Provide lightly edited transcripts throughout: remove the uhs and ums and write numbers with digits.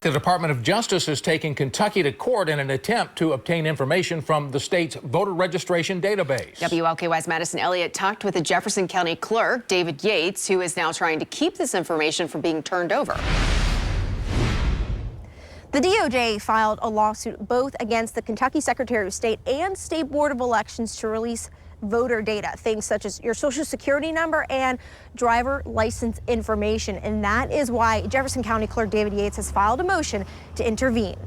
The Department of Justice is taking Kentucky to court in an attempt to obtain information from the state's voter registration database. WLKY's Madison Elliott talked with the Jefferson County Clerk, David Yates, who is now trying to keep this information from being turned over. The DOJ filed a lawsuit both against the Kentucky Secretary of State and State Board of Elections to release voter data, things such as your social security number and driver license information. And that is why Jefferson County Clerk David Yates has filed a motion to intervene.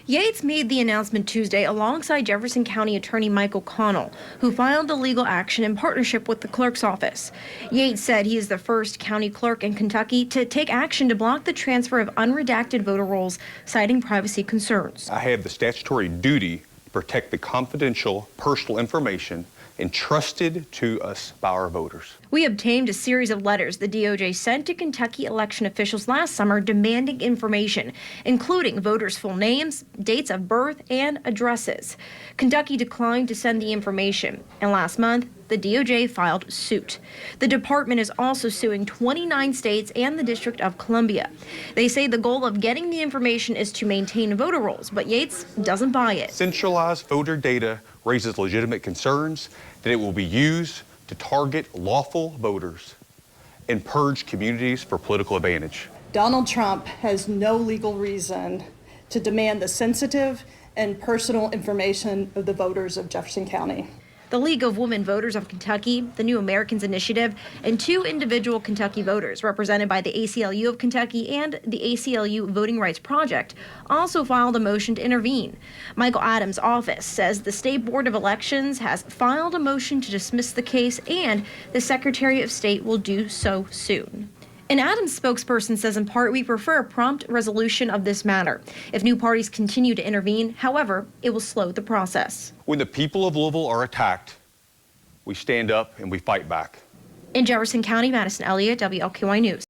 Yates made the announcement Tuesday alongside Jefferson County Attorney Michael Connell, who filed the legal action in partnership with the clerk's office. Yates said he is the first county clerk in Kentucky to take action to block the transfer of unredacted voter rolls, citing privacy concerns. I have the statutory duty to protect the confidential personal information entrusted to us by our voters. We obtained a series of letters the DOJ sent to Kentucky election officials last summer demanding information, including voters' full names, dates of birth, and addresses. Kentucky declined to send the information, and last month, the DOJ filed suit. The department is also suing 29 states and the District of Columbia. They say the goal of getting the information is to maintain voter rolls, but Yates doesn't buy it. Centralized voter data raises legitimate concerns that it will be used to target lawful voters and purge communities for political advantage. Donald Trump has no legal reason to demand the sensitive and personal information of the voters of Jefferson County. The League of Women Voters of Kentucky, the New Americans Initiative, and two individual Kentucky voters represented by the ACLU of Kentucky and the ACLU Voting Rights Project also filed a motion to intervene. Michael Adams' office says the State Board of Elections has filed a motion to dismiss the case and the Secretary of State will do so soon. An Adams spokesperson says in part, we prefer a prompt resolution of this matter. If new parties continue to intervene, however, it will slow the process. When the people of Louisville are attacked, we stand up and we fight back. In Jefferson County, Madison Elliott, WLKY News.